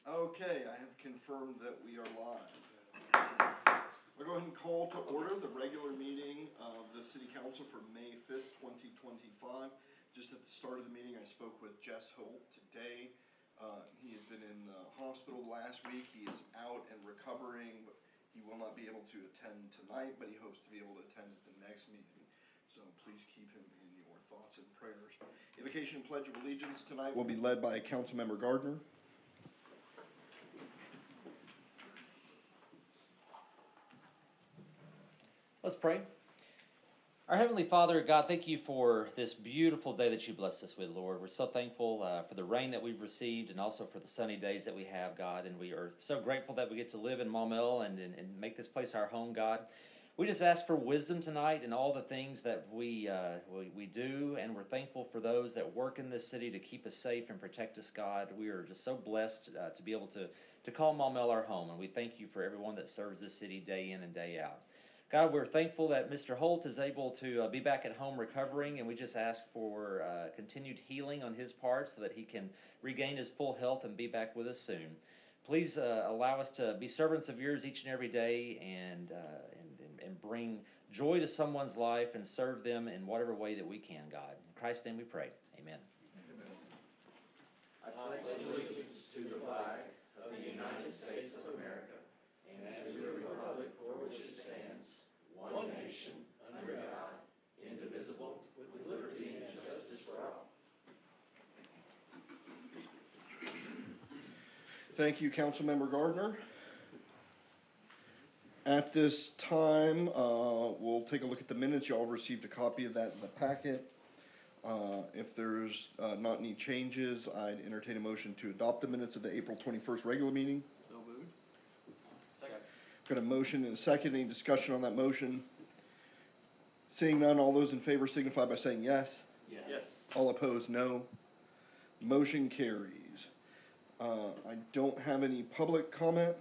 Okay, I have confirmed that we are live. I'll go ahead and call to order the regular meeting of the City Council for May 5th, 2025. Just at the start of the meeting, I spoke with Jess Holt today. He has been in the hospital last week. He is out and recovering. He will not be able to attend tonight, but he hopes to be able to attend at the next meeting. So please keep him in your thoughts and prayers. Invocation and Pledge of Allegiance tonight will be led by Councilmember Gardner. Let's pray. Our Heavenly Father, God, thank you for this beautiful day that you blessed us with, Lord. We're so thankful for the rain that we've received and also for the sunny days that we have, God. And we are so grateful that we get to live in Maumelle and make this place our home, God. We just ask for wisdom tonight in all the things that we do, and we're thankful for those that work in this city to keep us safe and protect us, God. We are just so blessed to be able to call Maumelle our home, and we thank you for everyone that serves this city day in and day out. God, we're thankful that Mr. Holt is able to be back at home recovering, and we just ask for continued healing on his part so that he can regain his full health and be back with us soon. Please allow us to be servants of yours each and every day and bring joy to someone's life and serve them in whatever way that we can, God. In Christ's name we pray. Amen. Amen. I pledge allegiance to the flag of the United States of America and to the republic for which it stands, one nation, under God, indivisible, with liberty and justice for all. Thank you, Councilmember Gardner. At this time, we'll take a look at the minutes. You all received a copy of that in the packet. If there's not any changes, I'd entertain a motion to adopt the minutes of the April 21st regular meeting. So moved. Second. Got a motion and a second. Any discussion on that motion? Seeing none, all those in favor signify by saying yes. Yes. All opposed, no. Motion carries. I don't have any public comment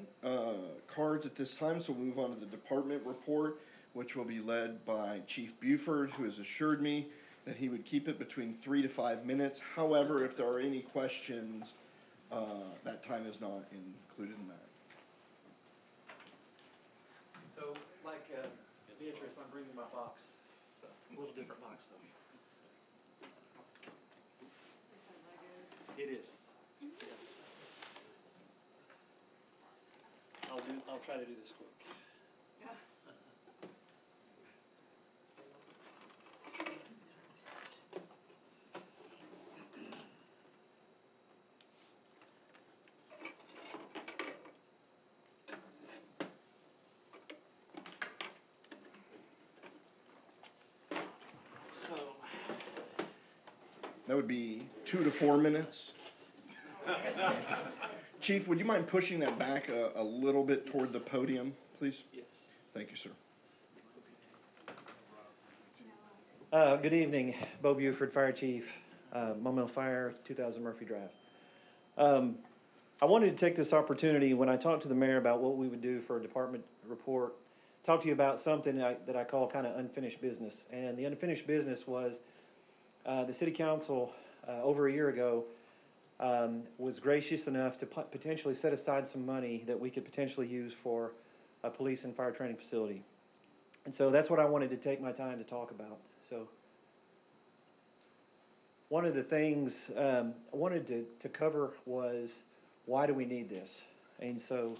cards at this time, so we'll move on to the department report, which will be led by Chief Buford, who has assured me that he would keep it between 3 to 5 minutes. However, if there are any questions, that time is not included in that. So, like Beatrice, I'm bringing my box. So, a little different box though. It is. Yes. I'll try to do this quick. So, That would be 2 to 4 minutes. Chief, would you mind pushing that back a little bit toward the podium, please? yes. Thank you, sir. Good evening, Bo Buford, Fire Chief, Maumelle Fire, 2000 Murphy Drive. I wanted to take this opportunity when I talked to the mayor about what we would do for a department report, talk to you about something that I call kind of unfinished business. And the unfinished business was the city council over a year ago was gracious enough to potentially set aside some money that we could potentially use for a police and fire training facility. And so that's what I wanted to take my time to talk about. So one of the things I wanted to cover was, why do we need this? And so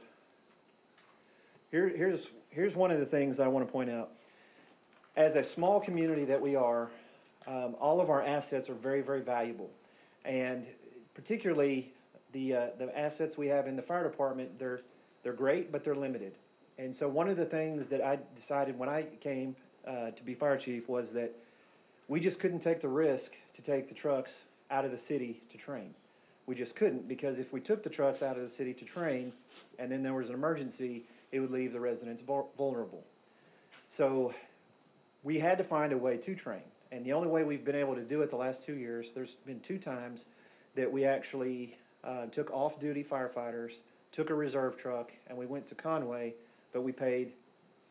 here's one of the things that I want to point out. As a small community that we are, all of our assets are very, very valuable. And particularly the assets we have in the fire department, they're great, but they're limited. And so one of the things that I decided when I came to be fire chief was that we just couldn't take the risk to take the trucks out of the city to train. We just couldn't, because if we took the trucks out of the city to train and then there was an emergency, it would leave the residents vulnerable. So we had to find a way to train. And the only way we've been able to do it the last 2 years, there's been 2 times that we actually took off-duty firefighters, took a reserve truck, and we went to Conway, but we paid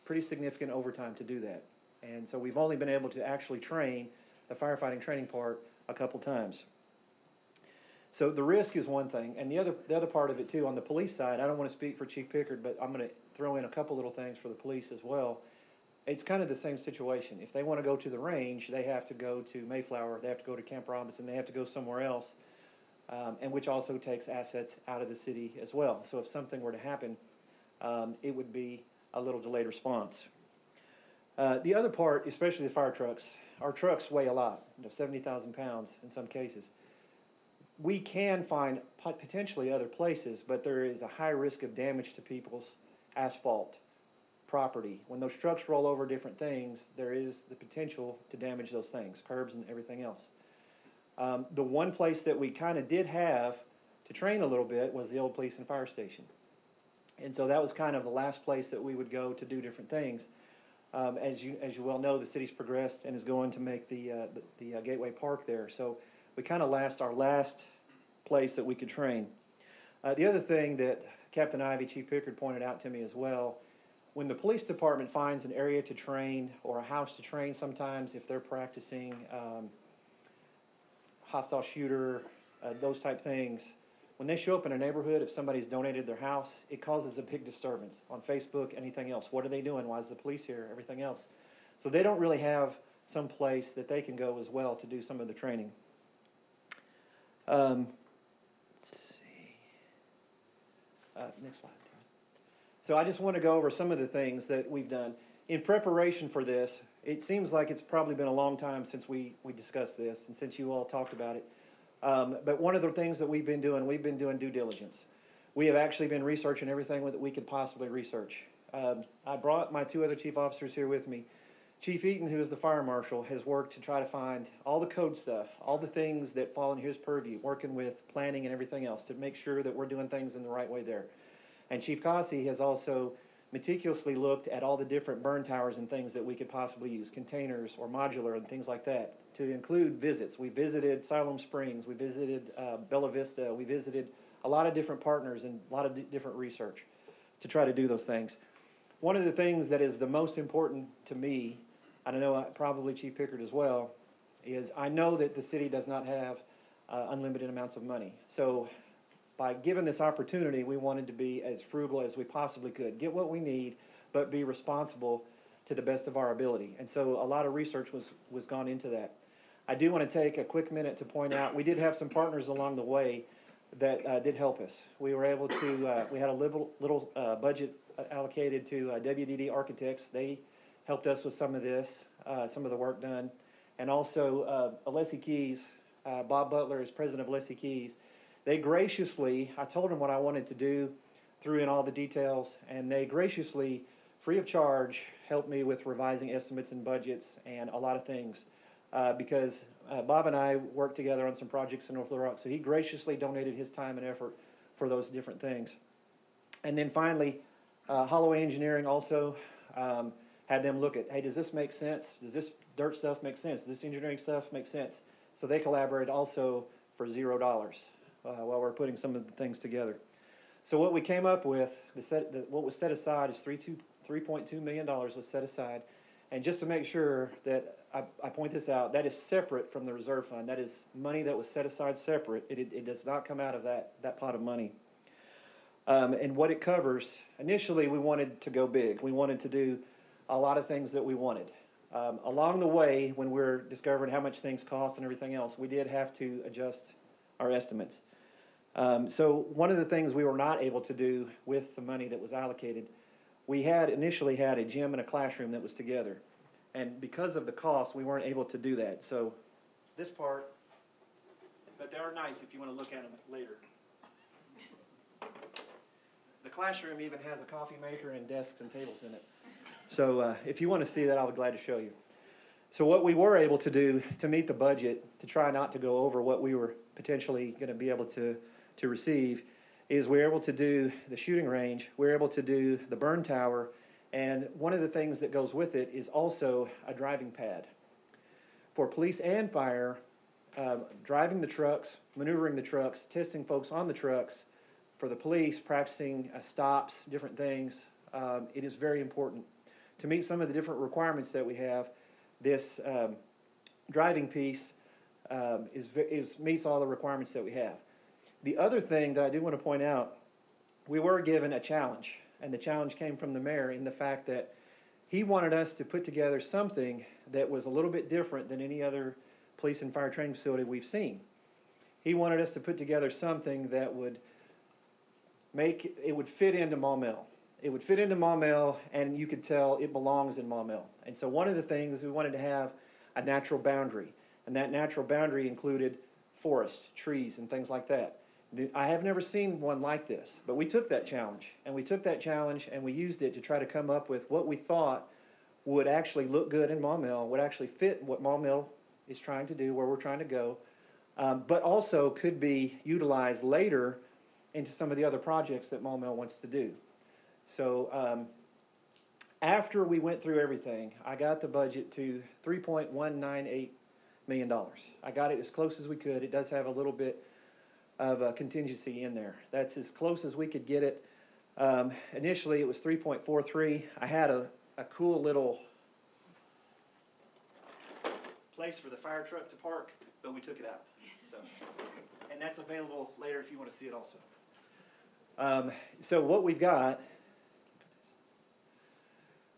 pretty significant overtime to do that. And so we've only been able to actually train the firefighting training part a couple times. So the risk is one thing, and the other part of it too, on the police side, I don't want to speak for Chief Pickard, but I'm going to throw in a couple little things for the police as well. It's kind of the same situation. If they want to go to the range, they have to go to Mayflower, they have to go to Camp Robinson, they have to go somewhere else, and which also takes assets out of the city as well. So if something were to happen, it would be a little delayed response. The other part, especially the fire trucks, our trucks weigh a lot, 70,000 pounds in some cases. We can find potentially other places, but there is a high risk of damage to people's asphalt property. When those trucks roll over different things, there is the potential to damage those things, curbs and everything else. The one place that we kind of did have to train a little bit was the old police and fire station. And so that was kind of the last place that we would go to do different things. As you well know, the city's progressed and is going to make the Gateway Park there. So we kind of our last place that we could train. The other thing that Captain Ivy, Chief Pickard pointed out to me as well, when the police department finds an area to train or a house to train sometimes, if they're practicing hostile shooter, those type things, when they show up in a neighborhood, if somebody's donated their house, it causes a big disturbance on Facebook, anything else. What are they doing? Why is the police here? Everything else. So they don't really have some place that they can go as well to do some of the training. Let's see. Next slide. So I just want to go over some of the things that we've done. In preparation for this, it seems like it's probably been a long time since we discussed this and since you all talked about it. But one of the things that we've been doing due diligence. We have actually been researching everything that we could possibly research. I brought my two other chief officers here with me. Chief Eaton, who is the fire marshal, has worked to try to find all the code stuff, all the things that fall in his purview, working with planning and everything else to make sure that we're doing things in the right way there. And Chief Cossey has also meticulously looked at all the different burn towers and things that we could possibly use, containers or modular and things like that, to include visits. We visited Siloam Springs, we visited Bella Vista, we visited a lot of different partners and a lot of different research to try to do those things. One of the things that is the most important to me, I don't know, probably Chief Pickard as well, is I know that the city does not have unlimited amounts of money. So by given this opportunity, we wanted to be as frugal as we possibly could, get what we need, but be responsible to the best of our ability. And so a lot of research was gone into that. I do want to take a quick minute to point out, we did have some partners along the way that did help us. We were able to, we had a little budget allocated to WDD Architects. They helped us with some of this, some of the work done. And also Alessi Keys, Bob Butler is president of Alessi Keys. They graciously, I told them what I wanted to do, threw in all the details, and they graciously, free of charge, helped me with revising estimates and budgets and a lot of things. Because Bob and I worked together on some projects in North Little Rock, so he graciously donated his time and effort for those different things. And then finally, Holloway Engineering also had them look at, hey, does this make sense? Does this dirt stuff make sense? Does this engineering stuff make sense? So they collaborated also for $0 while we're putting some of the things together. So what we came up with, what was set aside is $3.2 million was set aside. And just to make sure that I point this out, that is separate from the reserve fund. That is money that was set aside separate. It does not come out of that pot of money. And what it covers, initially we wanted to go big. We wanted to do a lot of things that we wanted. Along the way, when we're discovering how much things cost and everything else, we did have to adjust our estimates. So one of the things we were not able to do with the money that was allocated, we had initially had a gym and a classroom that was together. And because of the cost, we weren't able to do that. So this part, but they are nice if you want to look at them later. The classroom even has a coffee maker and desks and tables in it. So if you want to see that, I'll be glad to show you. So what we were able to do to meet the budget, to try not to go over what we were potentially going to be able to receive, is we're able to do the shooting range, we're able to do the burn tower, and one of the things that goes with it is also a driving pad. For police and fire, driving the trucks, maneuvering the trucks, testing folks on the trucks, for the police, practicing stops, different things, it is very important. To meet some of the different requirements that we have, this driving piece meets all the requirements that we have. The other thing that I do want to point out, we were given a challenge, and the challenge came from the mayor in the fact that he wanted us to put together something that was a little bit different than any other police and fire training facility we've seen. He wanted us to put together something that would fit into Maumelle. It would fit into Maumelle, and you could tell it belongs in Maumelle. And so one of the things, we wanted to have a natural boundary, and that natural boundary included forest, trees, and things like that. I have never seen one like this, but we took that challenge, and we used it to try to come up with what we thought would actually look good in Maumelle, would actually fit what Maumelle is trying to do, where we're trying to go, but also could be utilized later into some of the other projects that Maumelle wants to do. So after we went through everything, I got the budget to $3.198 million. I got it as close as we could. It does have a little bit of a contingency in there. That's as close as we could get it. Initially, it was 3.43. I had a cool little place for the fire truck to park, but we took it out. So, and that's available later if you want to see it also. So what we've got,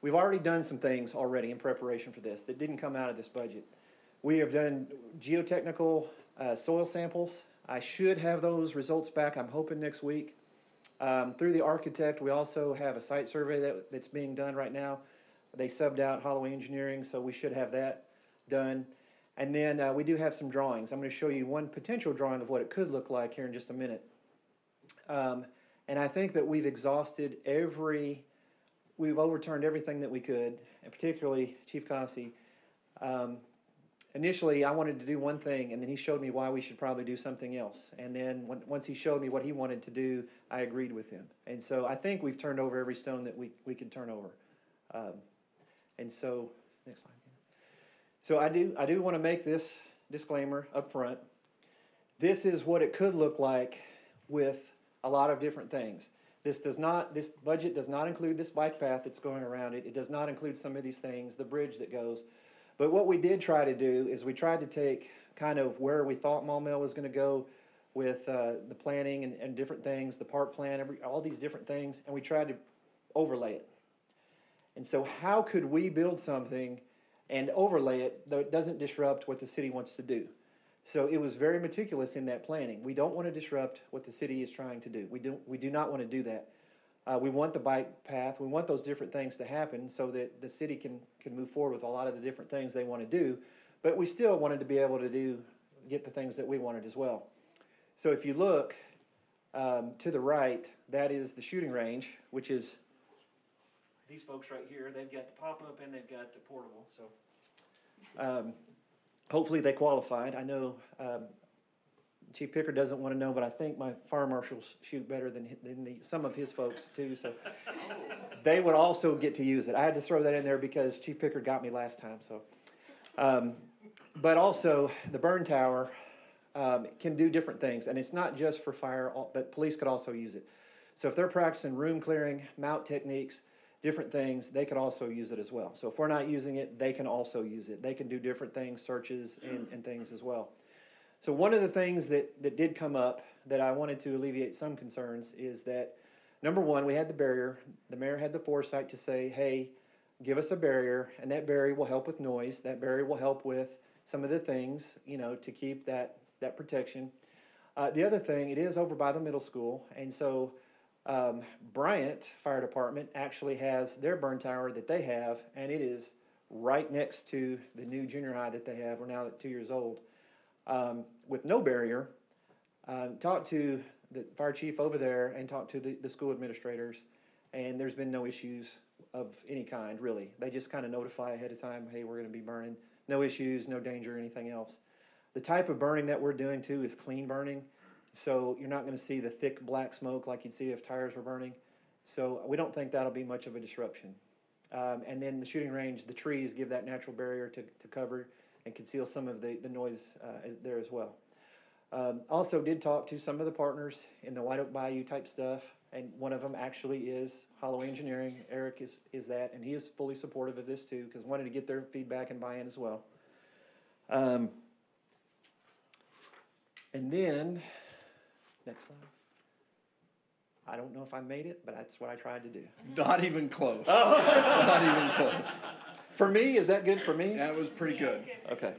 we've already done some things already in preparation for this that didn't come out of this budget. We have done geotechnical soil samples. I should have those results back, I'm hoping, next week. Through the architect, we also have a site survey that's being done right now. They subbed out Holloway Engineering, so we should have that done. And then we do have some drawings. I'm going to show you one potential drawing of what it could look like here in just a minute. And I think that we've exhausted we've overturned everything that we could, and particularly Chief Cossey. Initially, I wanted to do one thing, and then he showed me why we should probably do something else. And then once he showed me what he wanted to do, I agreed with him. And so I think we've turned over every stone that we could turn over. And so, next slide. So I do want to make this disclaimer up front. This is what it could look like with a lot of different things. This budget does not include this bike path that's going around it. It does not include some of these things, the bridge that goes. But what we did try to do is we tried to take kind of where we thought Maumelle was going to go with the planning and different things, the park plan, all these different things, and we tried to overlay it. And so how could we build something and overlay it though it doesn't disrupt what the city wants to do? So it was very meticulous in that planning. We don't want to disrupt what the city is trying to do. We do not want to do that. We want the bike path. We want those different things to happen so that the city can move forward with a lot of the different things they want to do. But we still wanted to be able to get the things that we wanted as well. So if you look to the right, that is the shooting range, which is these folks right here. They've got the pop-up and they've got the portable. So hopefully they qualified. I know Chief Picker doesn't want to know, but I think my fire marshals shoot better than some of his folks too. So they would also get to use it. I had to throw that in there because Chief Picker got me last time. So, but also the burn tower can do different things, and it's not just for fire, but police could also use it. So if they're practicing room clearing, mount techniques, different things, they could also use it as well. So if we're not using it, they can also use it. They can do different things, searches and things as well. So one of the things that did come up that I wanted to alleviate some concerns is that, number one, we had the barrier. The mayor had the foresight to say, hey, give us a barrier, and that barrier will help with noise. That barrier will help with some of the things, to keep that protection. The other thing, it is over by the middle school, and so Bryant Fire Department actually has their burn tower that they have, and it is right next to the new junior high that they have. We're now at 2 years old. With no barrier, talked to the fire chief over there and talked to the school administrators, and there's been no issues of any kind, really. They just kind of notify ahead of time, hey, we're going to be burning. No issues, no danger, anything else. The type of burning that we're doing, too, is clean burning, so you're not going to see the thick black smoke like you'd see if tires were burning. So we don't think that'll be much of a disruption. And then the shooting range, the trees give that natural barrier to cover and conceal some of the noise there as well. Also did talk to some of the partners in the White Oak Bayou type stuff, and one of them actually is Holloway Engineering. Eric is that, and he is fully supportive of this too, because wanted to get their feedback and buy-in as well. And then, Next slide. I don't know if I made it, but that's what I tried to do. Not even close. Not even close. For me, is that good for me? That was pretty good. Okay.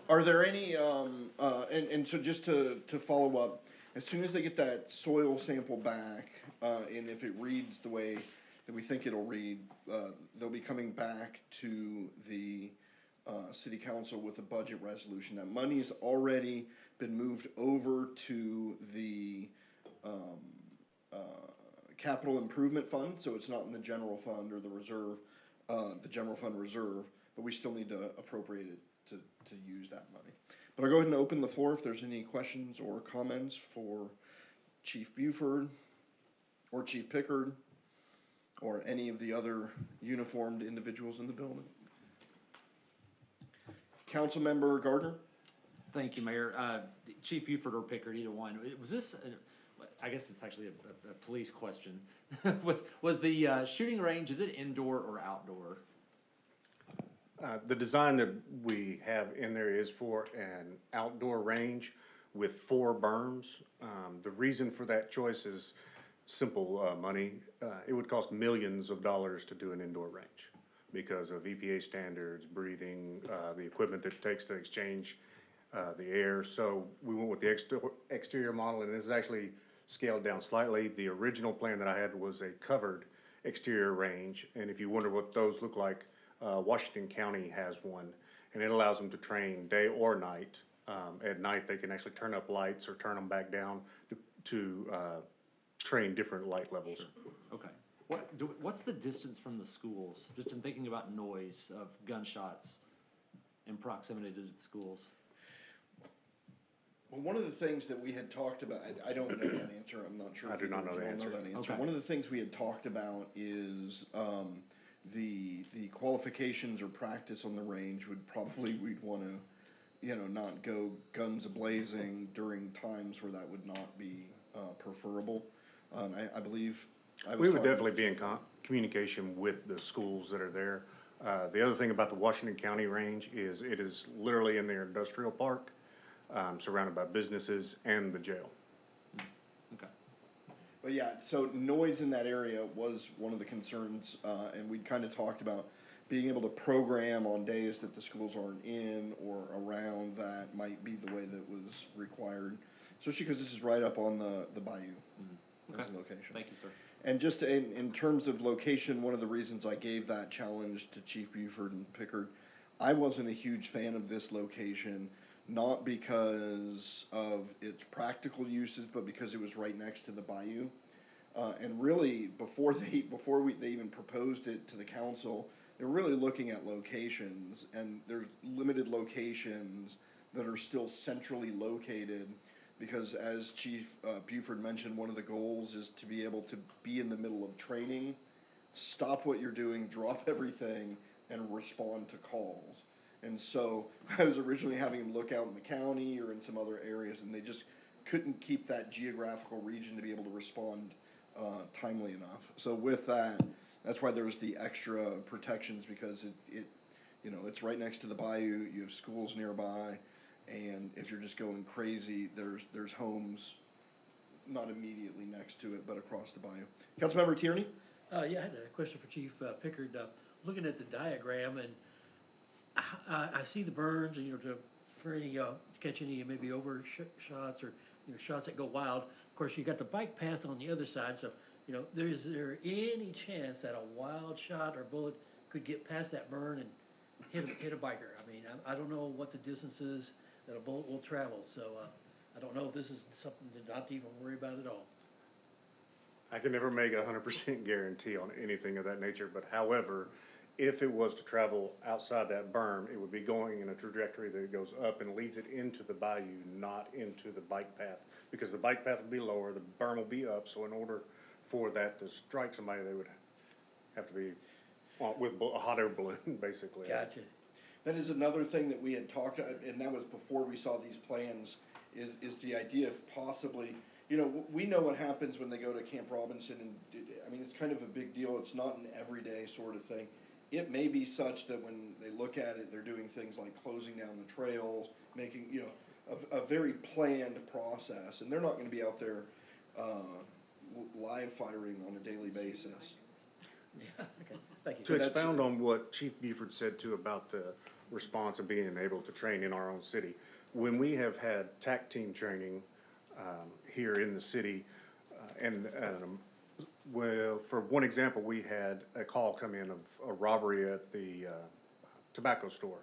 Are there any, and so just to follow up, as soon as they get that soil sample back, and if it reads the way that we think it'll read, they'll be coming back to the city council with a budget resolution. That money's already been moved over to the capital improvement fund, so it's not in the general fund or the reserve, the general fund reserve, but we still need to appropriate it to use that money. But I'll go ahead and open the floor if there's any questions or comments for Chief Buford or Chief Pickard or any of the other uniformed individuals in the building. Councilmember Gardner? Thank you, Mayor. Chief Buford or Pickard, either one. Was this, I guess it's actually a police question. Was the shooting range, is it indoor or outdoor? The design that we have in there is for an outdoor range with 4 berms. The reason for that choice is simple money. It would cost millions of dollars to do an indoor range because of EPA standards, breathing, the equipment that it takes to exchange the air. So we went with the exterior model, and this is actually scaled down slightly. The original plan that I had was a covered exterior range, and if you wonder what those look like, Washington County has one, and it allows them to train day or night. At night, they can actually turn up lights or turn them back down to train different light levels. Sure. Okay. What's the distance from the schools? Just in thinking about noise of gunshots in proximity to the schools. Well, one of the things that we had talked about, I don't know that answer, I'm not sure. I do not know the answer. Okay. One of the things we had talked about is, the qualifications or practice on the range would probably, we'd wanna, not go guns a-blazing during times where that would not be, preferable. I believe We would definitely be in communication with the schools that are there. The other thing about the Washington County range is it is literally in their industrial park, surrounded by businesses and the jail. Okay. But yeah, so noise in that area was one of the concerns, and we'd kind of talked about being able to program on days that the schools aren't in or around that might be the way that was required, especially because this is right up on the bayou as a location. Thank you, sir. And just in terms of location, one of the reasons I gave that challenge to Chief Buford and Pickard, I wasn't a huge fan of this location, not because of its practical uses, but because it was right next to the bayou. And really, before they even proposed it to the council, they're really looking at locations, and there's limited locations that are still centrally located, because as Chief Buford mentioned, one of the goals is to be able to be in the middle of training, stop what you're doing, drop everything, and respond to calls. And so I was originally having them look out in the county or in some other areas, and they just couldn't keep that geographical region to be able to respond timely enough. So with that, that's why there's the extra protections, because it's right next to the bayou, you have schools nearby, and if you're just going crazy, there's homes not immediately next to it, but across the bayou. Councilmember Tierney? Yeah, I had a question for Chief Pickard. Looking at the diagram, and I see the burns, and for any catch any maybe overshots or shots that go wild. Of course, you got the bike path on the other side, so is there any chance that a wild shot or bullet could get past that burn and hit a biker? I mean, I don't know what the distance is that a bullet will travel, so I don't know if this is something to not even worry about at all. I can never make 100% guarantee on anything of that nature, but however, if it was to travel outside that berm, it would be going in a trajectory that goes up and leads it into the bayou, not into the bike path, because the bike path will be lower, the berm will be up, so in order for that to strike somebody, they would have to be with a hot air balloon, basically. Gotcha. That is another thing that we had talked, and that was before we saw these plans, is the idea of possibly, we know what happens when they go to Camp Robinson, and I mean, it's kind of a big deal. It's not an everyday sort of thing. It may be such that when they look at it, they're doing things like closing down the trails, making, a very planned process, and they're not gonna be out there, live firing on a daily basis. Okay, thank you. To that's- expound on what Chief Buford said too about the response of being able to train in our own city, when we have had TAC team training, here in the city, well, for one example, we had a call come in of a robbery at the, tobacco store.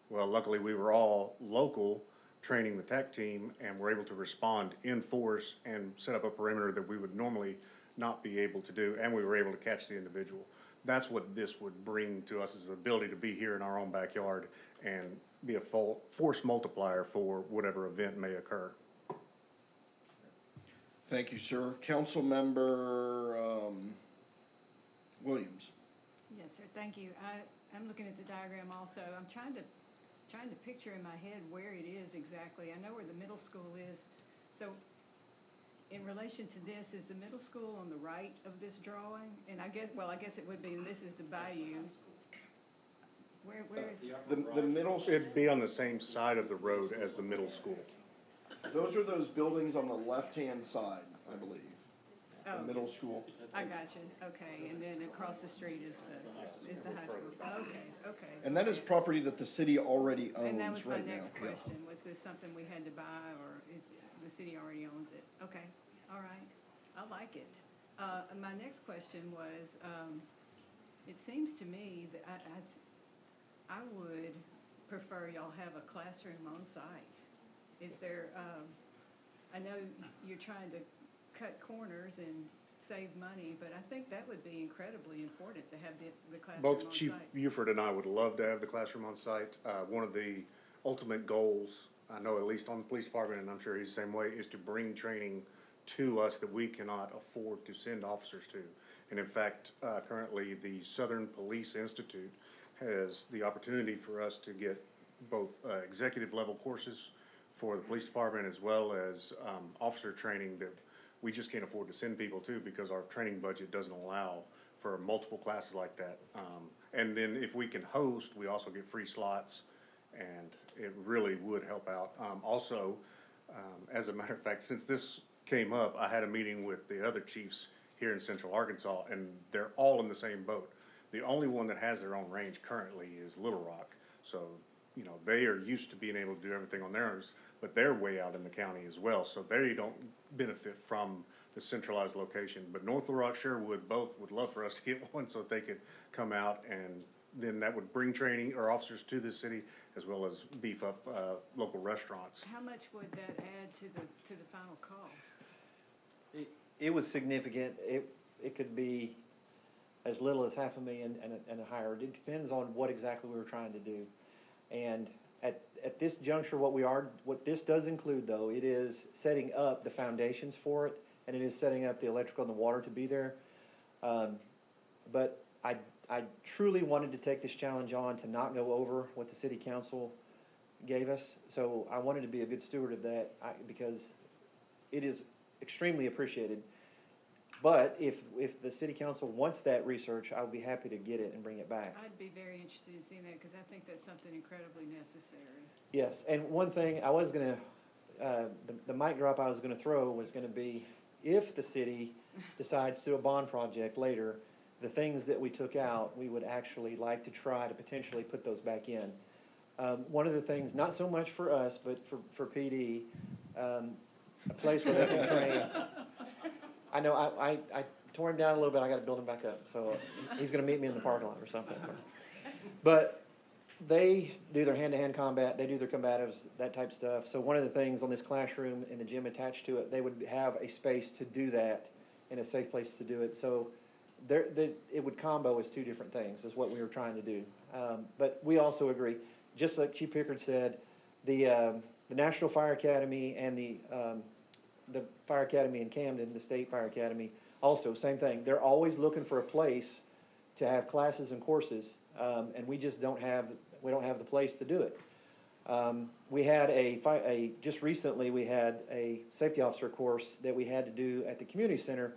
Well, luckily, we were all local, training the TAC team, and were able to respond in force and set up a perimeter that we would normally not be able to do, and we were able to catch the individual. That's what this would bring to us, is the ability to be here in our own backyard and be a force multiplier for whatever event may occur. Thank you, sir. Councilmember, Williams. Yes, sir, thank you. I'm looking at the diagram also. I'm trying to picture in my head where it is exactly. I know where the middle school is. So in relation to this, is the middle school on the right of this drawing? And I guess it would be, and this is the bayou. Where is? The middle, It'd be on the same side of the road as the middle school. those are those buildings on the left-hand side, I believe. The Oh, middle school. I got you, okay, and then across the street is the high school. Okay. And that is okay. property that the city already owns And that was my right now. next Yeah. question, was this something we had to buy, or is, the city already owns it? Okay, all right, I like it. My next question was, it seems to me that I would prefer y'all have a classroom on site. Is there, I know you're trying to cut corners and save money, but I think that would be incredibly important to have the classroom on site. Both Chief Buford and I would love to have the classroom on site. One of the ultimate goals, I know at least on the police department, and I'm sure he's the same way, is to bring training to us that we cannot afford to send officers to. And in fact, currently, the Southern Police Institute has the opportunity for us to get both executive level courses for the police department, as well as officer training that we just can't afford to send people to, because our training budget doesn't allow for multiple classes like that. And then if we can host, we also get free slots, and it really would help out. Also, as a matter of fact, since this came up, I had a meeting with the other chiefs here in Central Arkansas, and they're all in the same boat. The only one that has their own range currently is Little Rock. So, you know, they are used to being able to do everything on theirs, but they're way out in the county as well, so they don't benefit from the centralized location. But North Little Rock, Sherwood, both would love for us to get one so that they could come out, and then that would bring training or officers to the city, as well as beef up local restaurants. How much would that add to the final cost? It was significant. It could be as little as $500,000 and higher. It depends on what exactly we were trying to do. And at this juncture, what this does include, though, it is setting up the foundations for it, and it is setting up the electrical and the water to be there. But I truly wanted to take this challenge on to not go over what the city council gave us. So I wanted to be a good steward of that, because it is extremely appreciated. But if the city council wants that research, I'll be happy to get it and bring it back. I'd be very interested in seeing that, because I think that's something incredibly necessary. Yes, and one thing I was gonna, the mic drop I was gonna throw was gonna be, if the city decides to do a bond project later, the things that we took out, we would actually like to try to potentially put those back in. One of the things, not so much for us, but for PD, a place where they can train. I know, I tore him down a little bit, I gotta build him back up, so he's gonna meet me in the parking lot or something. But they do their hand-to-hand combat, they do their combatives, that type of stuff. So one of the things on this classroom and the gym attached to it, they would have a space to do that, and a safe place to do it. So it would combo as two different things, is what we were trying to do. But we also agree, just like Chief Pickard said, the National Fire Academy and the Fire Academy in Camden, the State Fire Academy, also, same thing. They're always looking for a place to have classes and courses, and we just don't have the place to do it. We had just recently, we had a safety officer course that we had to do at the community center,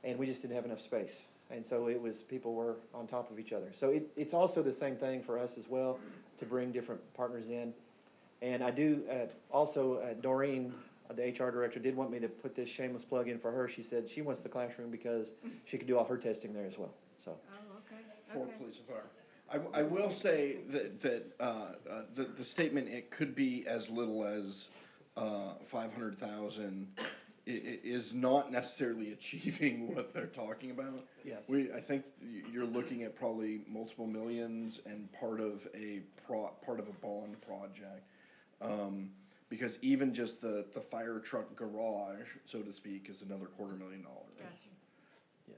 and we just didn't have enough space. And so people were on top of each other. So it's also the same thing for us as well, to bring different partners in. And I do, also, Doreen, the HR director, did want me to put this shameless plug in for her. She said she wants the classroom because she could do all her testing there as well, so. Oh, okay, For okay. police and fire. I will say that, the statement, it could be as little as, 500,000, is not necessarily achieving what they're talking about. Yes. I think you're looking at probably multiple millions and part of a bond project. Because even just the fire truck garage, so to speak, is another $250,000. Gotcha. Yes,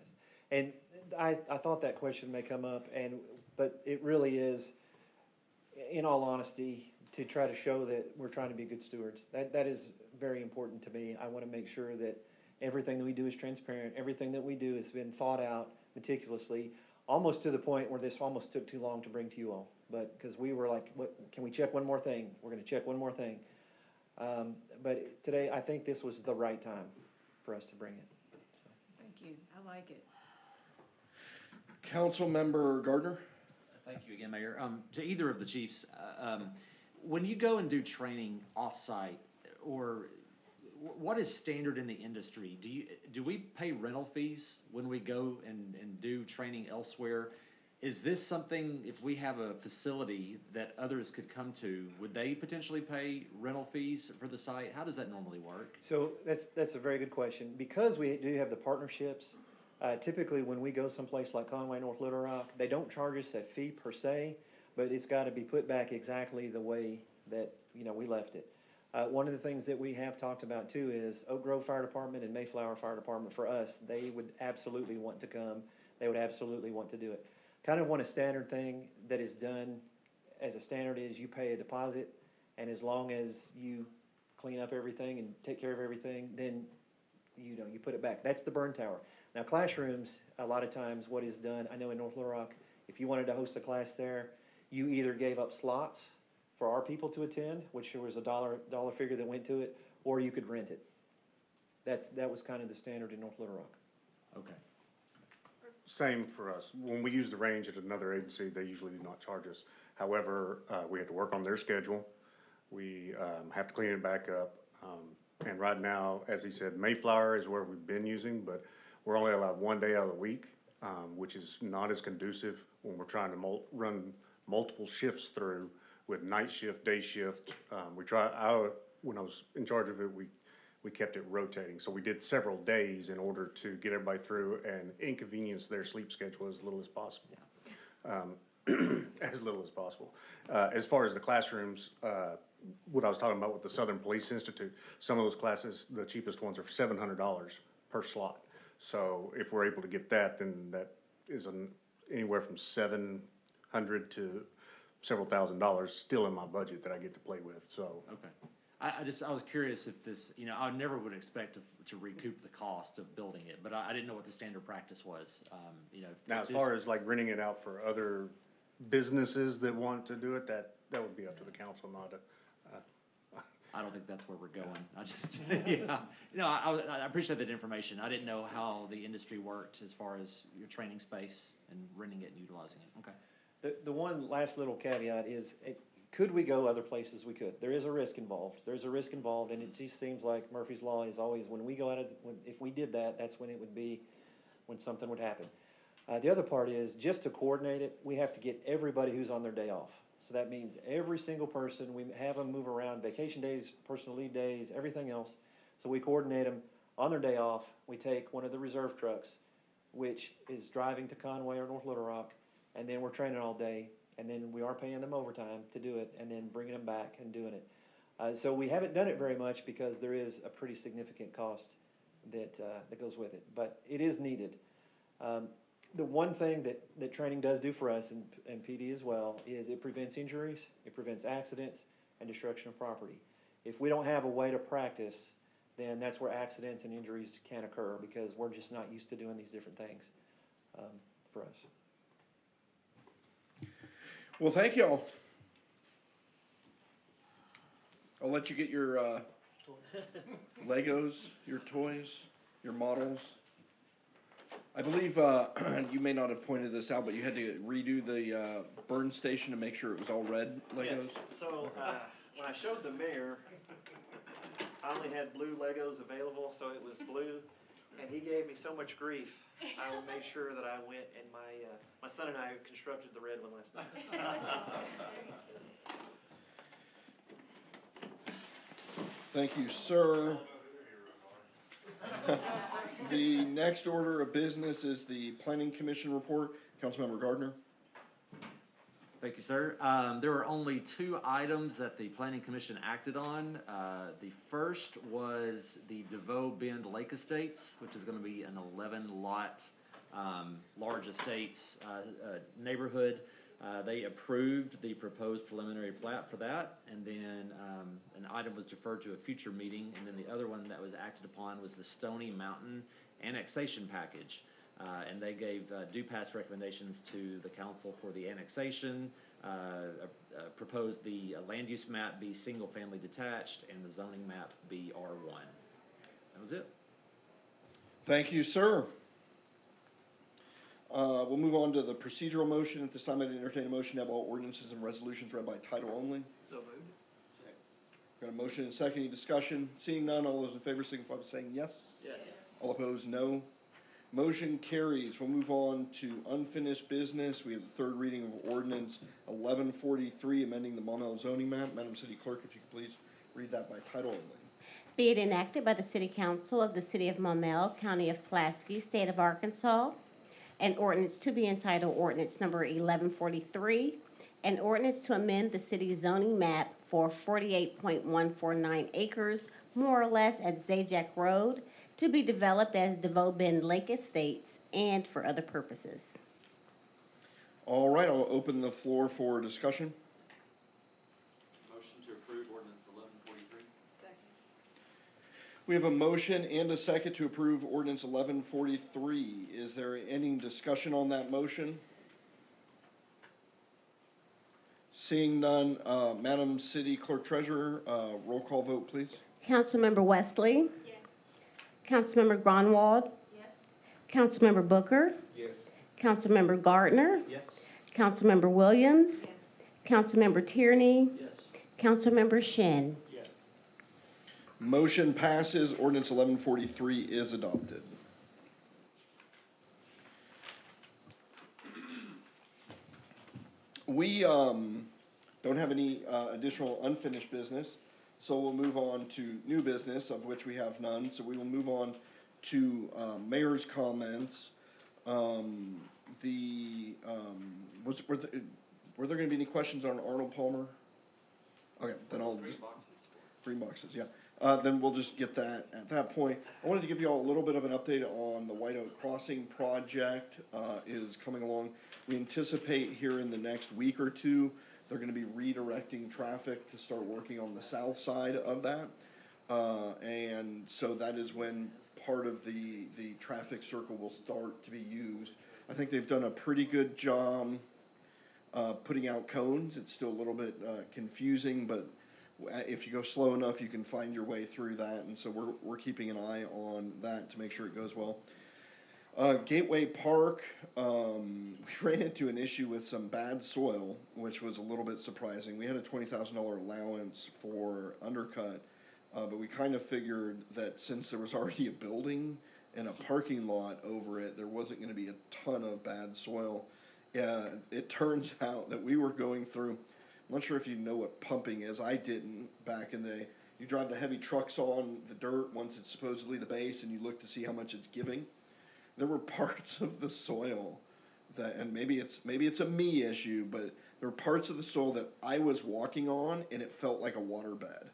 and I thought that question may come up, but it really is, in all honesty, to try to show that we're trying to be good stewards. That is very important to me. I want to make sure that everything that we do is transparent, everything that we do has been thought out meticulously, almost to the point where this almost took too long to bring to you all. But, because we were like, what, can we check one more thing? We're gonna check one more thing. But today, I think this was the right time for us to bring it. Thank you, I like it. Councilmember Gardner? Thank you again, Mayor. To either of the chiefs, when you go and do training off-site, or what is standard in the industry? Do we pay rental fees when we go and do training elsewhere? Is this something, if we have a facility that others could come to, would they potentially pay rental fees for the site? How does that normally work? So that's a very good question. Because we do have the partnerships, typically when we go someplace like Conway, North Little Rock, they don't charge us a fee per se, but it's got to be put back exactly the way that, we left it. One of the things that we have talked about too is Oak Grove Fire Department and Mayflower Fire Department, for us, they would absolutely want to come. They would absolutely want to do it. Kind of want a standard thing that is done as a standard is you pay a deposit, and as long as you clean up everything and take care of everything, then, you put it back. That's the burn tower. Now, classrooms, a lot of times what is done, I know in North Little Rock, if you wanted to host a class there, you either gave up slots for our people to attend, which there was a dollar figure that went to it, or you could rent it. That was kind of the standard in North Little Rock. Okay. Same for us. When we use the range at another agency, they usually do not charge us. However, we have to work on their schedule. We have to clean it back up. And right now, as he said, Mayflower is where we've been using, but we're only allowed one day out of the week, which is not as conducive when we're trying to run multiple shifts through with night shift, day shift. When I was in charge of it, we kept it rotating. So we did several days in order to get everybody through and inconvenience their sleep schedule as little as possible. As little as possible. As far as the classrooms, what I was talking about with the Southern Police Institute, some of those classes, the cheapest ones are $700 per slot. So if we're able to get that, then that is anywhere from $700 to several $1,000s still in my budget that I get to play with, so. Okay. I was curious if this, I never would expect to recoup the cost of building it, but I didn't know what the standard practice was, Now, as far as like renting it out for other businesses that want to do it, that would be up to the council, not I don't think that's where we're going. I just, I appreciate that information. I didn't know how the industry worked as far as your training space and renting it and utilizing it. Okay. The one last little caveat is, could we go other places? We could. There is a risk involved. There's a risk involved, and it just seems like Murphy's Law is always, when we go if we did that, that's when it would be, when something would happen. The other part is, just to coordinate it, we have to get everybody who's on their day off. So that means every single person, we have them move around, vacation days, personal leave days, everything else. So we coordinate them on their day off. We take one of the reserve trucks, which is driving to Conway or North Little Rock, and then we're training all day, and then we are paying them overtime to do it, and then bringing them back and doing it. So we haven't done it very much because there is a pretty significant cost that goes with it, but it is needed. The one thing that training does do for us, and PD as well, is it prevents injuries, it prevents accidents, and destruction of property. If we don't have a way to practice, then that's where accidents and injuries can occur, because we're just not used to doing these different things for us. Well, thank y'all. I'll let you get your Legos, your toys, your models. I believe you may not have pointed this out, but you had to redo the burn station to make sure it was all red Legos. Yes. So when I showed the mayor, I only had blue Legos available, so it was blue, and he gave me so much grief. I will make sure that I went, and my son and I constructed the red one last night. Thank you, sir. The next order of business is the Planning Commission report. Councilmember Gardner. Thank you, sir. There were only 2 items that the Planning Commission acted on. The first was the DeVoe Bend Lake Estates, which is going to be an 11-lot, large estates neighborhood. They approved the proposed preliminary plat for that, and then an item was deferred to a future meeting, and then the other one that was acted upon was the Stony Mountain annexation package. And they gave due pass recommendations to the council for the annexation, proposed the land use map be single-family detached, and the zoning map be R1. That was it. Thank you, sir. We'll move on to the procedural motion. At this time, I'd entertain a motion to have all ordinances and resolutions read by title only. So moved. Got a motion and a second. Any discussion? Seeing none, all those in favor signify by saying yes. Yes. All opposed, no. Motion carries. We'll move on to unfinished business. We have the third reading of ordinance 1143, amending the Maumelle zoning map. Madam City Clerk, if you could please read that by title only. Be it enacted by the City Council of the City of Maumelle, County of Pulaski, State of Arkansas, an ordinance to be entitled Ordinance Number 1143, an ordinance to amend the city zoning map for 48.149 acres, more or less, at Zajac Road, to be developed as DeVoe Bend Lake Estates and for other purposes. All right, I'll open the floor for discussion. Motion to approve ordinance 1143. Second. We have a motion and a second to approve ordinance 1143. Is there any discussion on that motion? Seeing none, Madam City Clerk Treasurer, roll call vote, please. Councilmember Wesley? Yes. Councilmember Grunwald? Yes. Councilmember Booker? Yes. Councilmember Gardner? Yes. Councilmember Williams? Yes. Councilmember Tierney? Yes. Councilmember Shin? Yes. Motion passes. Ordinance 1143 is adopted. We don't have any additional unfinished business, so we'll move on to new business, of which we have none. So we will move on to mayor's comments. Were there going to be any questions on Arnold Palmer? Okay, then I'll just. Green boxes, yeah. Then we'll just get that at that point. I wanted to give you all a little bit of an update on the White Oak Crossing project is coming along. We anticipate here in the next week or two, they're going to be redirecting traffic to start working on the south side of that. And so that is when part of the traffic circle will start to be used. I think they've done a pretty good job putting out cones. It's still a little bit confusing, but if you go slow enough, you can find your way through that, and so we're keeping an eye on that to make sure it goes well. Gateway Park, we ran into an issue with some bad soil, which was a little bit surprising. We had a $20,000 allowance for undercut, but we kind of figured that since there was already a building and a parking lot over it, there wasn't going to be a ton of bad soil. It turns out that we were going through. I'm not sure if you know what pumping is. I didn't back in the day. You drive the heavy trucks on the dirt once it's supposedly the base, and you look to see how much it's giving. There were parts of the soil that, and maybe it's a me issue, but there were parts of the soil that I was walking on, and it felt like a waterbed.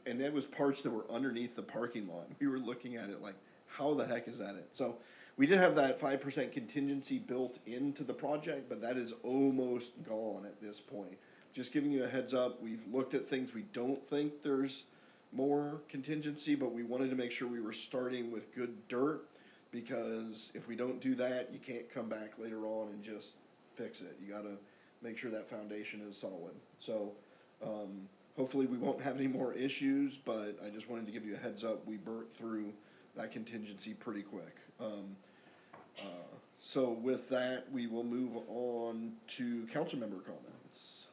And it was parts that were underneath the parking lot. We were looking at it like, how the heck is that it? So we did have that 5% contingency built into the project, but that is almost gone at this point. Just giving you a heads up, we've looked at things. We don't think there's more contingency, but we wanted to make sure we were starting with good dirt, because if we don't do that, you can't come back later on and just fix it. You gotta make sure that foundation is solid. So hopefully we won't have any more issues, but I just wanted to give you a heads up. We burnt through that contingency pretty quick. So with that, we will move on to council member comments.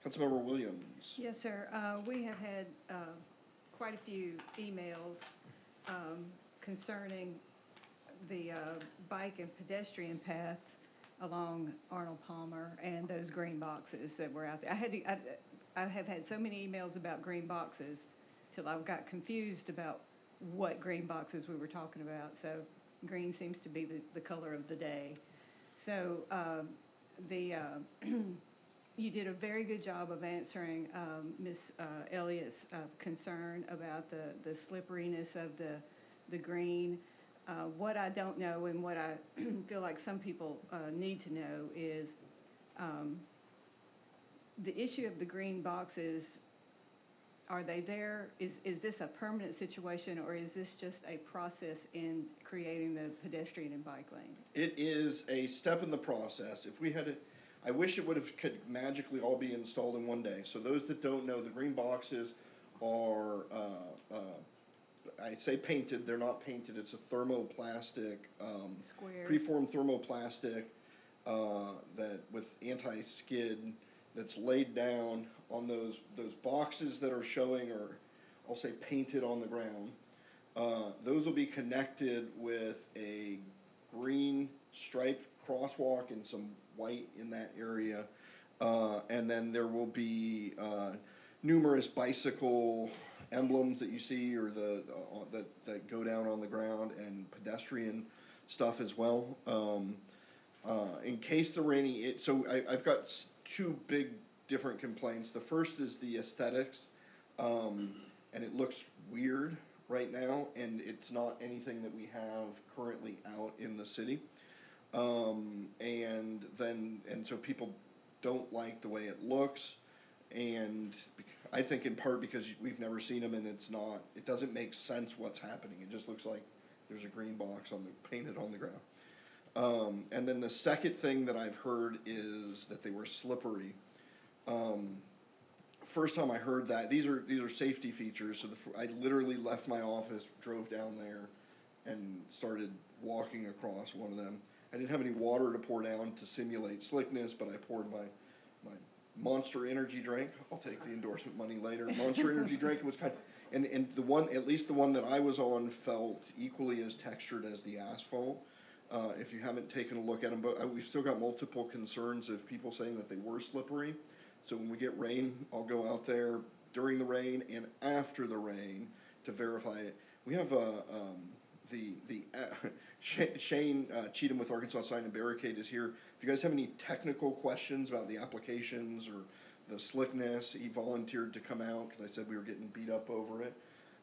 Councilmember Williams. Yes, sir. We have had quite a few emails concerning the bike and pedestrian path along Arnold Palmer and those green boxes that were out there. I have had so many emails about green boxes till I got confused about what green boxes we were talking about. So green seems to be the color of the day. So you did a very good job of answering Ms. Elliott's concern about the slipperiness of the green. What I don't know and what I feel like some people need to know is the issue of the green boxes. Are they there? Is this a permanent situation, or is this just a process in creating the pedestrian and bike lane? It is a step in the process. If we had I wish it could magically all be installed in one day. So those that don't know, the green boxes are, I say painted, they're not painted. It's a thermoplastic, Square. preformed thermoplastic that with anti-skid that's laid down on those boxes that are showing, or I'll say painted on the ground. Those will be connected with a green striped crosswalk and some white in that area. And then there will be numerous bicycle emblems that you see, or that go down on the ground, and pedestrian stuff as well. In case the rainy, I've got two big different complaints. The first is the aesthetics, and it looks weird right now, and it's not anything that we have currently out in the city. And so people don't like the way it looks, and I think in part because we've never seen them, and it doesn't make sense what's happening. It just looks like there's a green box painted on the ground. And then the second thing that I've heard is that they were slippery. First time I heard that, these are safety features. So I literally left my office, drove down there, and started walking across one of them. I didn't have any water to pour down to simulate slickness, but I poured my Monster Energy drink. I'll take the endorsement money later. Monster Energy drink. It was and at least the one that I was on, felt equally as textured as the asphalt. If you haven't taken a look at them, but we've still got multiple concerns of people saying that they were slippery. So when we get rain, I'll go out there during the rain and after the rain to verify it. We have Shane Cheatham with Arkansas Sign and Barricade is here. If you guys have any technical questions about the applications or the slickness, he volunteered to come out because I said we were getting beat up over it.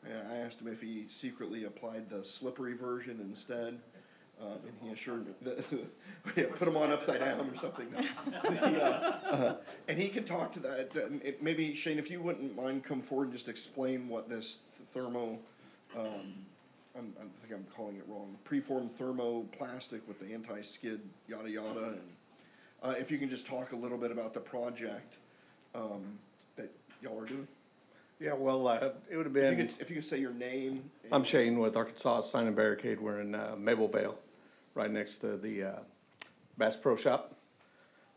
And I asked him if he secretly applied the slippery version instead. And he assured me that, put them on upside down or something. And he can talk to that. Maybe, Shane, if you wouldn't mind, come forward and just explain what this thermo, I think I'm calling it wrong, preformed thermoplastic with the anti-skid, yada yada. And if you can just talk a little bit about the project that y'all are doing. Yeah, well, it would have been. If you could say your name. I'm Shane with Arkansas Sign and Barricade. We're in Mablevale, right next to the Bass Pro Shop.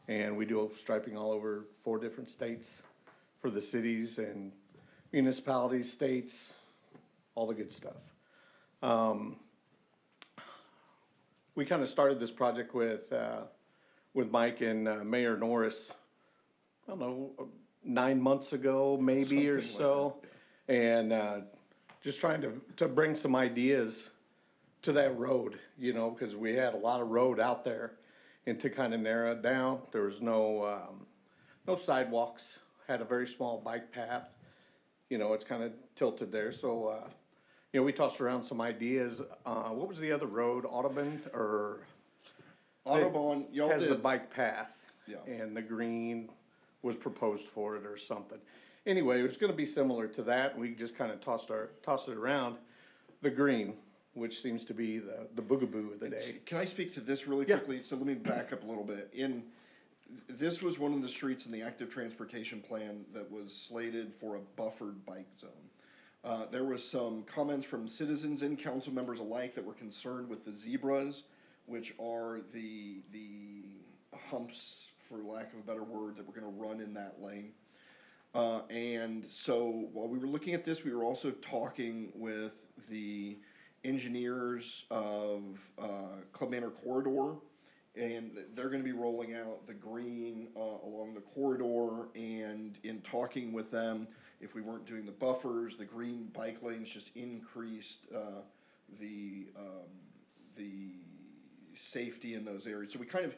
And we do striping all over 4 different states for the cities and municipalities, states, all the good stuff. We kind of started this project with Mike and Mayor Norris, I don't know, 9 months ago, maybe, or so. And just trying to bring some ideas to that road, you know, because we had a lot of road out there, and to kind of narrow it down. There was no sidewalks, had a very small bike path, you know, it's kind of tilted there. So, you know, we tossed around some ideas. What was the other road, Audubon, or? Audubon, y'all has did. the bike path. Yeah. And the green was proposed for it or something. Anyway, it was gonna be similar to that. We just kind of tossed it around. The green, which seems to be the boogaboo of the day. Can I speak to this really Yeah. quickly? So let me back up a little bit. This was one of the streets in the active transportation plan that was slated for a buffered bike zone. There was some comments from citizens and council members alike that were concerned with the zebras, which are the humps, for lack of a better word, that we're gonna run in that lane. And so while we were looking at this, we were also talking with the engineers of Club Manor Corridor, and they're gonna be rolling out the green along the corridor, and in talking with them, if we weren't doing the buffers, the green bike lanes just increased the safety in those areas. So we kind of,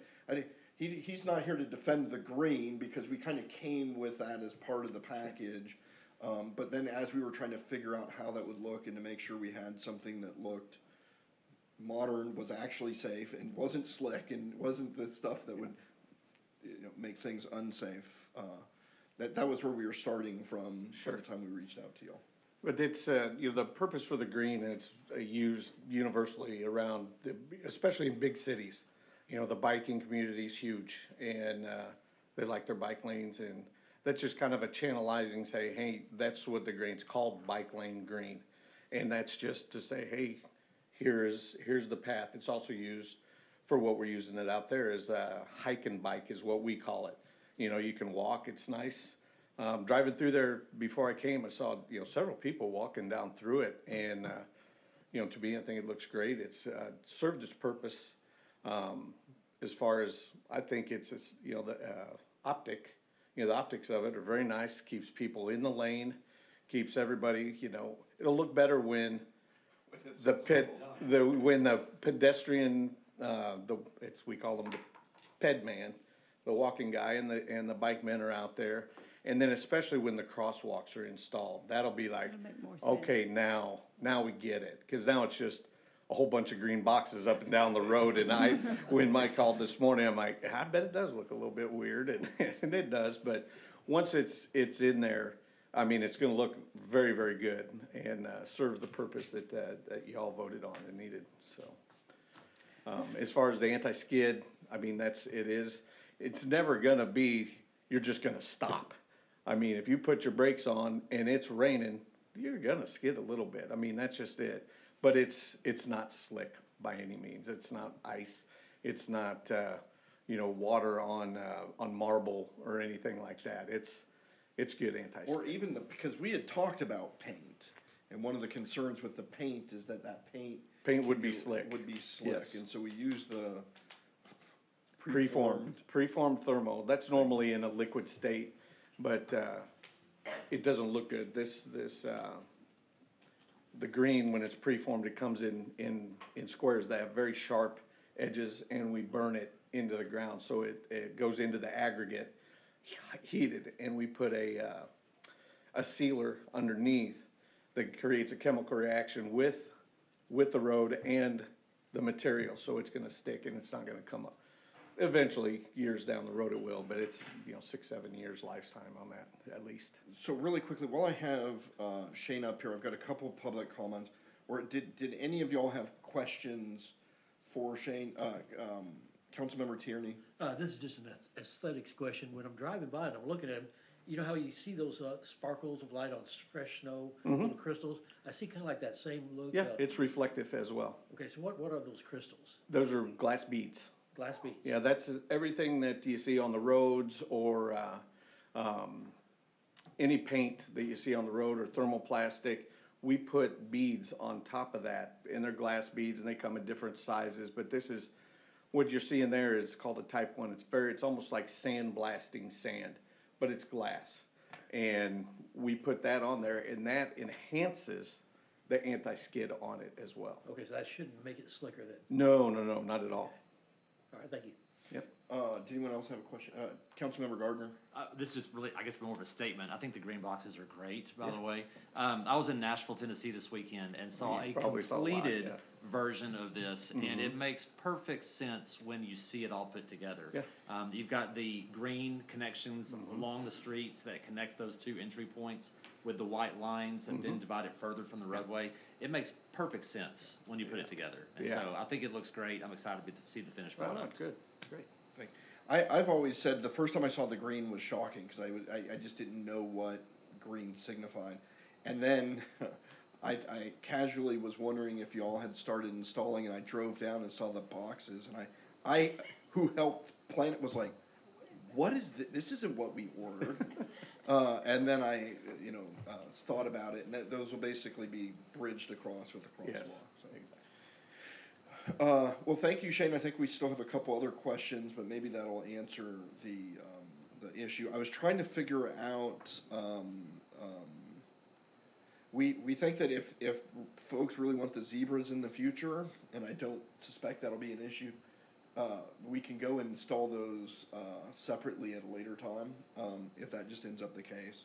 he's not here to defend the green, because we kind of came with that as part of the package. But then as we were trying to figure out how that would look and to make sure we had something that looked modern, was actually safe, and wasn't slick, and wasn't the stuff that would, make things unsafe, that was where we were starting from by the time we reached out to y'all. But it's, the purpose for the green, and it's used universally around, especially in big cities. The biking community is huge, and they like their bike lanes, and that's just kind of a channelizing, say, hey, that's what the green's called, bike lane green. And that's just to say, hey, here's the path. It's also used for what we're using it out there as a hike and bike is what we call it. You can walk, it's nice. Driving through there before I came, I saw, several people walking down through it, and, to me, I think it looks great. It's served its purpose. As far as, I think it's, the optic, the optics of it are very nice, keeps people in the lane, keeps everybody, it'll look better when when the pedestrian, we call them the ped man, the walking guy, and the bike men are out there. And then especially when the crosswalks are installed, that'll be like, okay, now we get it. Cause now it's just a whole bunch of green boxes up and down the road. And when Mike called this morning, I'm like, I bet it does look a little bit weird, and it does. But once it's in there, I mean, it's gonna look very, very good, and serve the purpose that y'all voted on and needed, so. As far as the anti-skid, I mean, it's never gonna be, you're just gonna stop. I mean, if you put your brakes on and it's raining, you're gonna skid a little bit. I mean, that's just it. But it's not slick by any means. It's not ice. It's not, water on marble or anything like that. It's good anti-skid. Or even because we had talked about paint, and one of the concerns with the paint is that paint would be slick. Yes. And so we use the preformed thermal. That's normally in a liquid state, but it doesn't look good. The green, when it's preformed, it comes in squares that have very sharp edges, and we burn it into the ground, so it goes into the aggregate, heated, and we put a sealer underneath that creates a chemical reaction with the road and the material, so it's gonna stick and it's not gonna come up. Eventually, years down the road it will, but it's, 6-7 years lifetime on that, at least. So really quickly, while I have Shane up here, I've got a couple public comments. Or did any of y'all have questions for Shane? Councilmember Tierney? This is just an aesthetics question. When I'm driving by and I'm looking at them, you know how you see those sparkles of light on fresh snow, little crystals? I see kind of like that same look. Yeah, it's reflective as well. Okay, so what are those crystals? Those are glass beads. Glass beads? Yeah, that's everything that you see on the roads, or any paint that you see on the road, or thermoplastic. We put beads on top of that, and they're glass beads, and they come in different sizes, but this is, what you're seeing there is called a type 1. It's almost like sandblasting sand, but it's glass. And we put that on there, and that enhances the anti-skid on it as well. Okay, so that shouldn't make it slicker then? No, not at all. All right, thank you. Yep. Did anyone else have a question? Councilmember Gardner? This is really, I guess, more of a statement. I think the green boxes are great, by the way. I was in Nashville, Tennessee this weekend and saw a completed version of this, and it makes perfect sense when you see it all put together. Yeah. You've got the green connections along the streets that connect those two entry points with the white lines and then divide it further from the roadway. It makes perfect sense when you put it together. And so I think it looks great. I'm excited to see the finished product. Good, great. I've always said the first time I saw the green was shocking, because I just didn't know what green signified. And then I casually was wondering if y'all had started installing, and I drove down and saw the boxes, and I who helped plan it was like, what is this? This isn't what we ordered. And then I, thought about it, and those will basically be bridged across with a Yes, crosswalk, so. exactly. Well, thank you, Shane. I think we still have a couple other questions, but maybe that'll answer the issue. I was trying to figure out, we think that if folks really want the zebras in the future, and I don't suspect that'll be an issue, we can go and install those, separately at a later time, if that just ends up the case.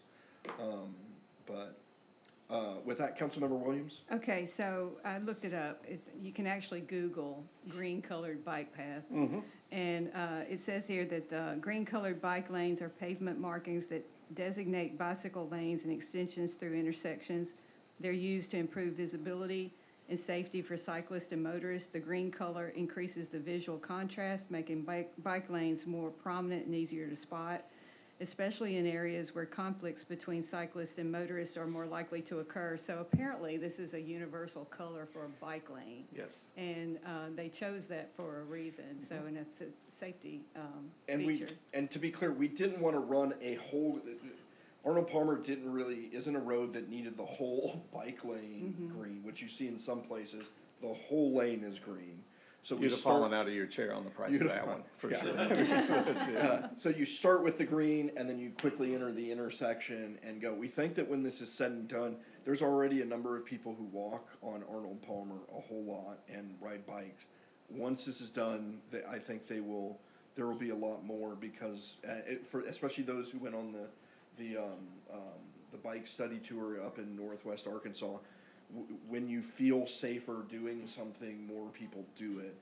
With that, Councilmember Williams? Okay, so I looked it up. You can actually Google green-colored bike paths. Mm-hmm. And it says here that green-colored bike lanes are pavement markings that designate bicycle lanes and extensions through intersections. They're used to improve visibility and safety for cyclists and motorists. The green color increases the visual contrast, making bike lanes more prominent and easier to spot, especially in areas where conflicts between cyclists and motorists are more likely to occur. So apparently, this is a universal color for a bike lane. Yes. And they chose that for a reason, so, and it's a safety And feature. and to be clear, we didn't want to run a whole, Arnold Palmer isn't a road that needed the whole bike lane green, which you see in some places, the whole lane is green. So You'd have fallen out of your chair on the price of that one, for Yeah. sure. That's it. So you start with the green, and then you quickly enter the intersection and go. We think that when this is said and done, there's already a number of people who walk on Arnold Palmer a whole lot and ride bikes. Once this is done, I think there will be a lot more, because especially those who went on the bike study tour up in Northwest Arkansas. When you feel safer doing something, more people do it.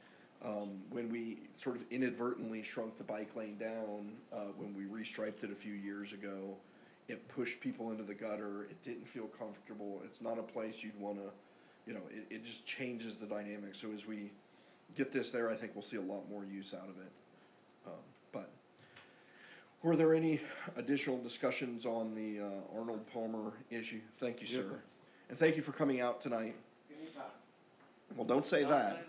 When we sort of inadvertently shrunk the bike lane down, when we restriped it a few years ago, it pushed people into the gutter. It didn't feel comfortable. It's not a place you'd want to, it just changes the dynamic. So as we get this there, I think we'll see a lot more use out of it. But were there any additional discussions on the Arnold Palmer issue? Thank you, sir. And thank you for coming out tonight. Anytime. Well, don't say that.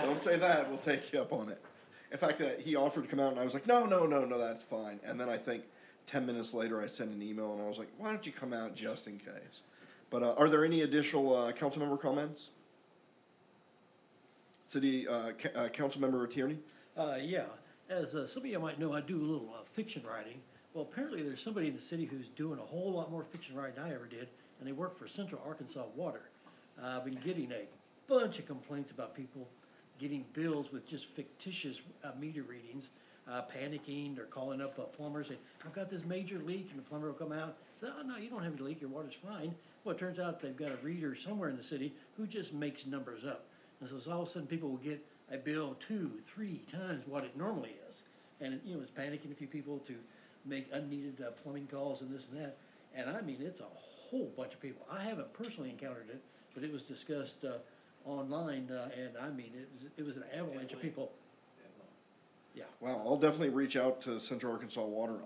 Don't say that. We'll take you up on it. In fact, he offered to come out, and I was like, no, that's fine. And then I think 10 minutes later, I sent an email, and I was like, why don't you come out just in case? But are there any additional council member comments? City Council Member Tierney? Yeah, as some of you might know, I do a little fiction writing. Well, apparently there's somebody in the city who's doing a whole lot more fiction writing than I ever did, and they work for Central Arkansas Water. I've been getting a bunch of complaints about people getting bills with just fictitious meter readings, panicking or calling up plumbers saying, I've got this major leak, and the plumber will come out and say, oh, no, you don't have any leak, your water's fine. Well, it turns out they've got a reader somewhere in the city who just makes numbers up. And so all of a sudden people will get a bill 2, 3 times what it normally is. And it's panicking a few people to make unneeded plumbing calls and this and that. And I mean, it's a whole bunch of people. I haven't personally encountered it, but it was discussed online, and I mean, it was an avalanche of people. Yeah. Wow, I'll definitely reach out to Central Arkansas Water.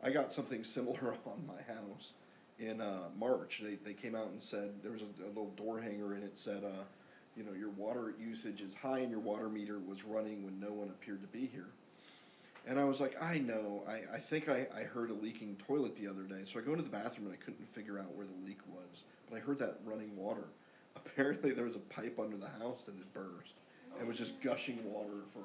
I got something similar on my house in March. They came out and said there was a little door hanger, and it said, your water usage is high, and your water meter was running when no one appeared to be here. And I was like, I know, I think I heard a leaking toilet the other day. So I go into the bathroom and I couldn't figure out where the leak was. But I heard that running water. Apparently there was a pipe under the house that had burst. It was just gushing water for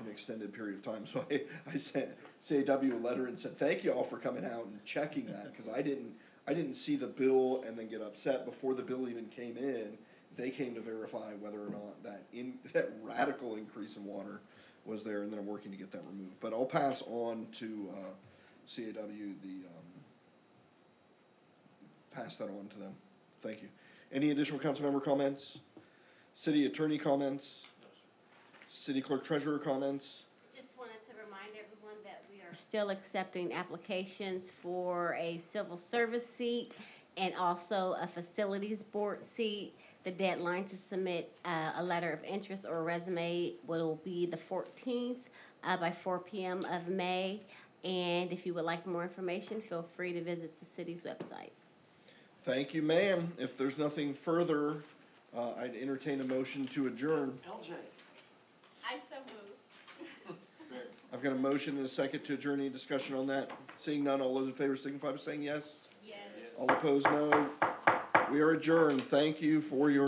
an extended period of time. So I sent CAW a letter and said, thank you all for coming out and checking that. Because I didn't see the bill and then get upset before the bill even came in. They came to verify whether or not that radical increase in water was there, and then I'm working to get that removed. But I'll pass on to CAW pass that on to them. Thank you. Any additional council member comments? City attorney comments? City clerk treasurer comments? Just wanted to remind everyone that we are still accepting applications for a civil service seat and also a facilities board seat. The deadline to submit a letter of interest or a resume will be the 14th by 4 p.m. of May. And if you would like more information, feel free to visit the city's website. Thank you, ma'am. If there's nothing further, I'd entertain a motion to adjourn. LJ. I so move. I've got a motion and a second to adjourn. Any discussion on that? Seeing none, all those in favor signify by saying yes. Yes. All opposed, no. We are adjourned. Thank you for your